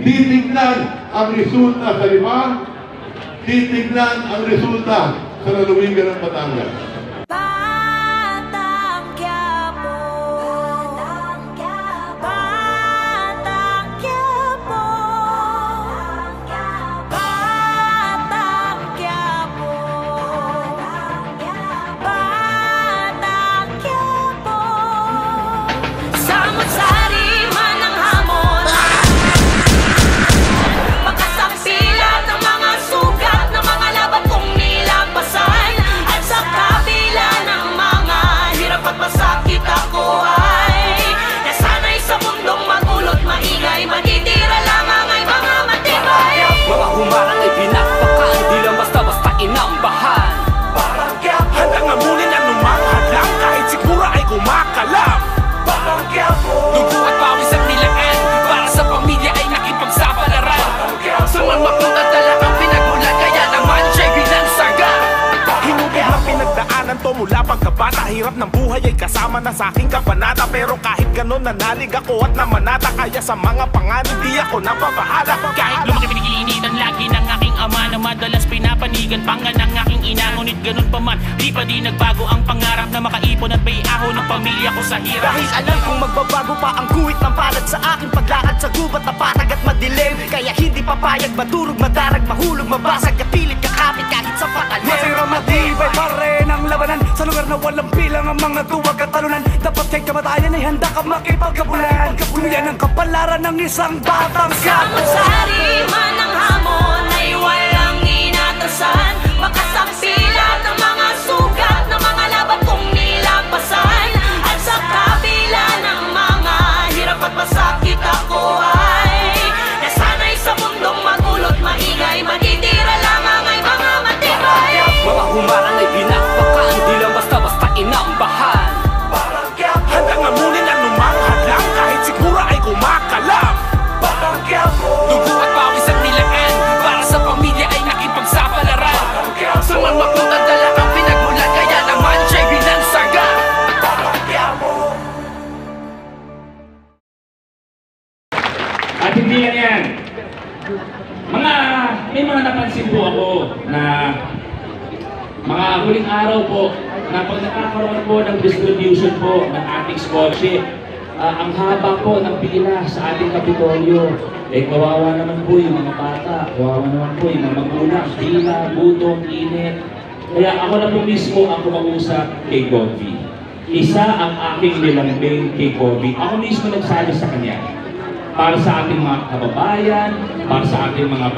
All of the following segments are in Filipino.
titignan ang resulta sa Lipa, titignan ang resulta sa lalawigan ng Batangas. Mula pagkabata, hirap ng buhay ay kasama na sa aking kabanata. Pero kahit ganon nanalig ako at namanata, kaya sa mga panganib di ako napapahala. Kahit lumaki pinigilitan lagi ng aking ama na madalas pinapanigan pangan ng aking ina, ngunit ganun pa man di pa di nagbago ang pangarap na makaipon at baiaho ng pamilya ko sa hirap. Dahil alam kong magbabago pa ang guhit ng palad sa aking paglakad sa gubat na patag at madilim. Kaya hindi papayag madurog, madarag, mahulog, mabasag, kapilit, kakapit kahit sa patalim. Masira matibay pa rin ang labanan sa lugar na walang bilang ang mga duwag at talunan. Dapat kay kamatayan ay handa ka makipagkabulan. Kung yan ang kapalaran ng isang batang Samot-sari man ang hamon ay walang inatasan. Makasapilat ng mga sugat ng mga laban kong nilampasan. At sa kabila ng mga hirap at masakit ako ay nasanay sa mundong magulot maingay. Matitira lamang ay mga matibay. Mga humarang ay pinakpakan, di lang basta-basta inambahan. Handang amunin anumang hadlang kahit siguro ay kumakalam. Dugo at pawis at nilaan para sa pamilya ay nakipagsapalaran. Sumalmakot at dala ang pinagmulan, kaya naman siya'y binansaga. At hindi yan. May mga napansin po ako na mga huling araw po na pag nakakaroon po ng distribution po ng ating scholarship, ang haba po ng pila sa ating Kapitolyo. Kawawa naman po yung mga bata, kawawa naman po yung mga magulang, pila, gutom, init. Kaya ako na po mismo ang kumausap kay Govi. Isa ang aking nilambing kay Govi. Ako mismo nagsabi sa kanya para sa ating mga kababayan, para sa ating mga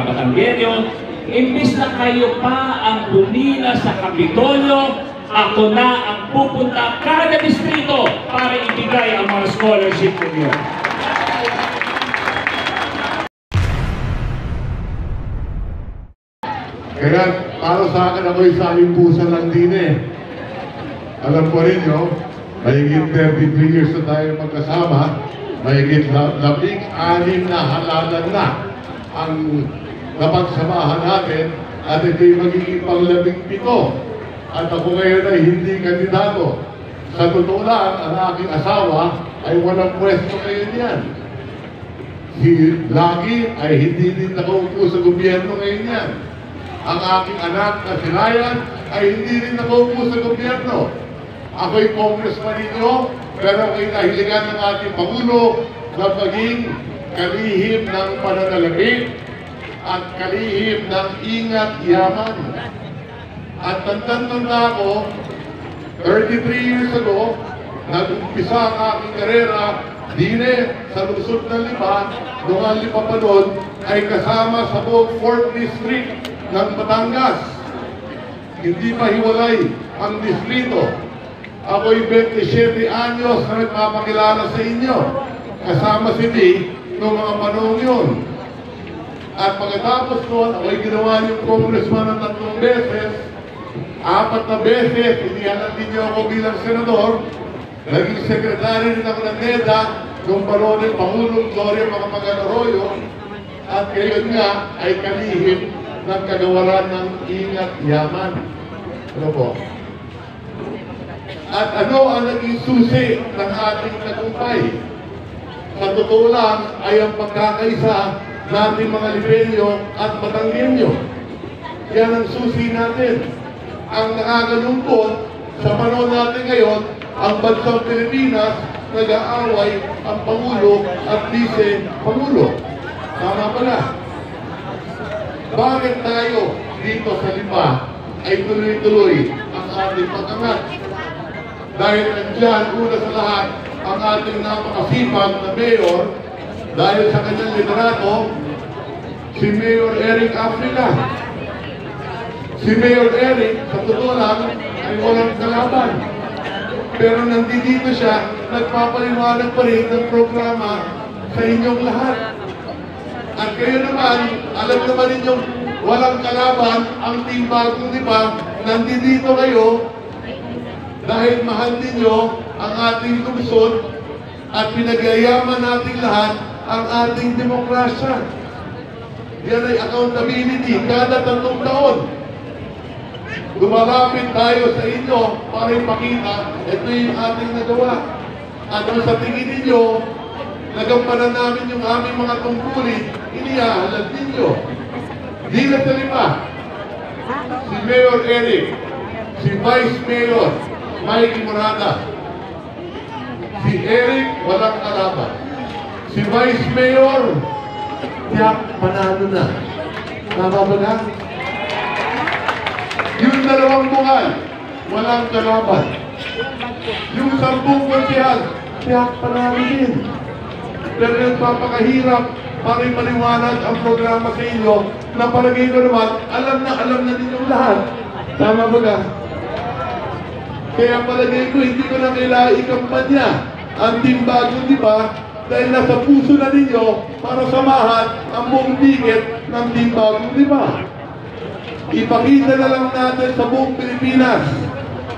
Batanggenyo. Imbis na kayo pa ang pumila sa Kapitolyo, ako na ang pupunta kada distrito para ibigay ang mga scholarship ninyo. Kaya para sa akin ako'y salimpusan lang din eh. Alam ko rin nyo, mahigit 33 years na tayo magkasama, mahigit 16 na halalan na ang napagsamahan natin at ito'y magiging pang-17. At ako ngayon ay hindi kandidato. Sa totoo lang, ang aking asawa ay walang pwesto ngayon yan. Si Lucky ay hindi din nakaupo sa gobyerno ngayon yan. Ang aking anak na si Ryan ay hindi rin nakaupo sa gobyerno. Ako'y congressman ninyo, pero ako'y nahilingan ng ating Pangulo na maging kalihim ng pananalapi at kalihim ng ingat yaman. At tanda ako, 33 years ago, nag-umpisa ang aking karera dine sa lungsod ng Lipa. Noong ang Lipa pa doon ay kasama sa buong 4th District ng Batangas. Hindi pa hiwalay ang distrito. Ako'y 27 anyos na nagpapakilala sa inyo. Kasama si Lee noong mga panahon yun. At pagkatapos noon, ako'y ginawa yung congressman ng 3 beses. 4 na beses, inihanan din niyo ako bilang senador. Naging sekretary rin ako ng NEDA nung panahon ng Pangulong Gloria Macapagal-Arroyo. At ngayon nga ay kalihim ng kagawaran ng ingat yaman. Ano po? At ano ang naging susi ng ating tagumpay? sa totoo lang ay ang pagkakaisa nating mga Libelyo at Batanggenyo. Yan ang susi natin. Ang nakakalungkot sa panahon natin ngayon, ang bansang Pilipinas nag-aaway ang Pangulo at Vice-Pangulo. Tama pala. Bakit tayo dito sa Lipa ay tuloy-tuloy ang ating pag-angat? Dahil nandiyan, una sa lahat, ang ating napakasipag na mayor, dahil sa kanyang liderato, si Mayor Eric Africa. Si Mayor Eric, sa totoo lang, ay walang kalaban. Pero nandito siya, nagpapaliwanag pa rin ng programa sa inyong lahat. At kayo naman, alam naman ninyong walang kalaban ang Team Bagong Lipa. Nandito kayo dahil mahal ninyo ang ating lungsod at pinagyayaman nating lahat ang ating demokrasya. Yan ay accountability kada 3 taon. Lumalapit tayo sa inyo para ipakita ito yung ating nagawa. At kung sa tingin ninyo, nagampanan namin yung aming mga tungkulin, inihahalad ninyo. Di na sa Lipa, si Mayor Eric, si Vice Mayor Mikey Morada, si Eric walang kalaban, si Vice Mayor tiyak panalo na. Tama ba na? Yung 2 bungal, walang kalaban. Yung 10 konsehal, tiyak panalo din. Pero nagpapakahirap para maliwanag ang programa sa inyo na palagay ko naman, alam na ninyong lahat. Tama ba ka? Kaya palagay ko, hindi ko na kailangan ikampanya ang Team Bagong Lipa dahil nasa puso na ninyo para samahan ang buong ticket ng Team Bagong Lipa. Ipakita na lang natin sa buong Pilipinas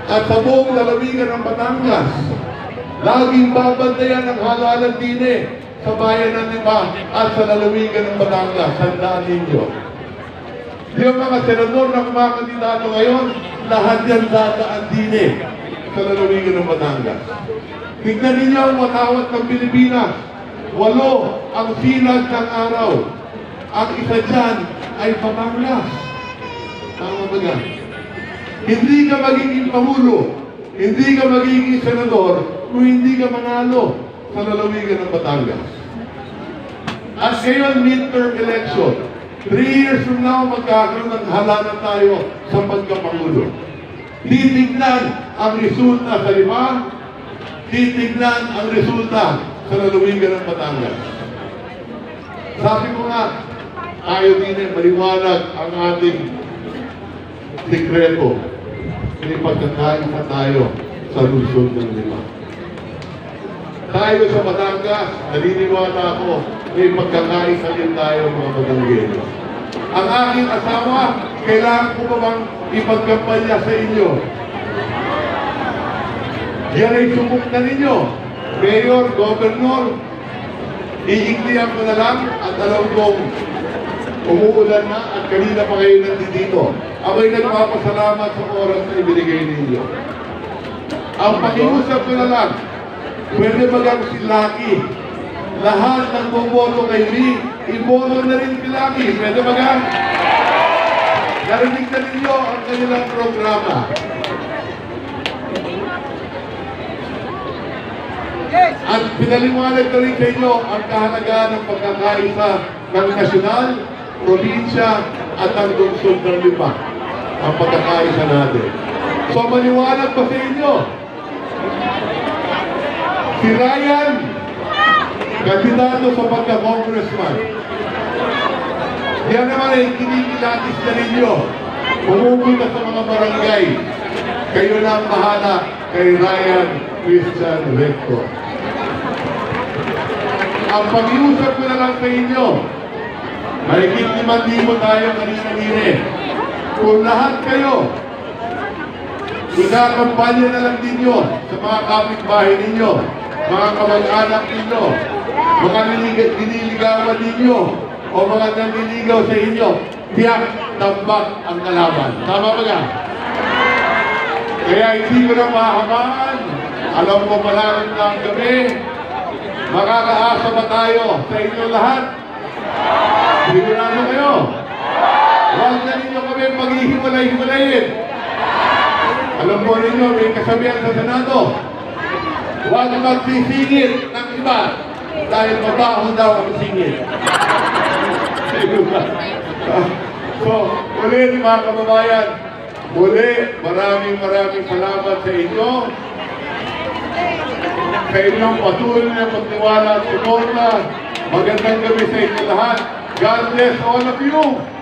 at sa buong lalawigan ng Batangas. Laging babantayan ang halalan din sa bayan ng Lipa at sa lalawigan ng Batangas. Tandaan ninyo. Yung mga senador na kumakandidato ngayon, lahat yan dadaan din sa lalawigan ng Batangas. Tignan ninyo ang watawat ng Pilipinas. 8 ang sinag ng araw. Ang isa dyan ay Batangas. Tama ba yan? Hindi ka magiging Pangulo, hindi ka magiging senador kung hindi ka manalo sa lalawigan ng Batangas. At ngayon, midterm election. 3 years from now, magkakaroon ng halalan tayo sa pagkapangulo. Titignan ang resulta sa Lipa, titignan ang resulta sa lalawigan ng Batangas. Sabi ko nga, tayo din maliwanag ang ating sekreto. May pagkakain pa tayo sa lungsod ng Lipa. Tayo sa Batangas, naniniwala ako, may pagkakaisa din tayo mga Batanggenyo. Ang aking asawa, kailangan ko pa bang ipagkampanya sa inyo? Yan ay sumuk na ninyo. Mayor, Governor, iiklihan ko na lang at alam kong umuulan na at kanina pa kayo nandito. Ako'y nagpapasalamat sa oras na ibinigay ninyo. Ang pakiusap ko na lang, pwede bagang si Lucky. Lahat ng bumoto kay Lee, iboto na rin si Lucky. Pwede bagang? Narinig na ninyo ang kanilang programa. At pinaliwanag na rin sa inyo ang kahalagaan ng pagkakaisa ng nasyonal, probinsya at ang lungsod ng Lipa. Ang pagkakaisa natin. So maliwanag pa sa inyo. Si Ryan, kandidato sa pagka-congressman. Yan naman ay kinikilatis na ninyo. Pumupunta sa mga barangay. Kayo na ang bahala kay Ryan Christian Recto. Ang pag-iusap ko na lang sa inyo, mahigit 5,000 tayo kanina-nire. Kung lahat kayo, kinakampanya na lang ninyo sa mga kapitbahay ninyo, mga kamag-anak ninyo, mga nililigawan ninyo, o mga nanliligaw sa inyo, tiyak, tambak ang kalaban. Tama ba nga? Kaya hindi ko na mahamaan. Alam ko pala ng gabi, Makakaasa ba tayo sa inyo lahat? Sigurado kayo? Huwag na ninyo kami paghihiwalay-hiwalayin. Alam po ninyo, may kasabihan sa Senado. Huwag magsisingit ng iba dahil mabaho daw ang singit. So, ulit mga kababayan, muli, maraming salamat sa inyo. Sa inyong patuloy na pagtiwala at suporta. Magandang gabi sa inyo lahat. God bless all of you.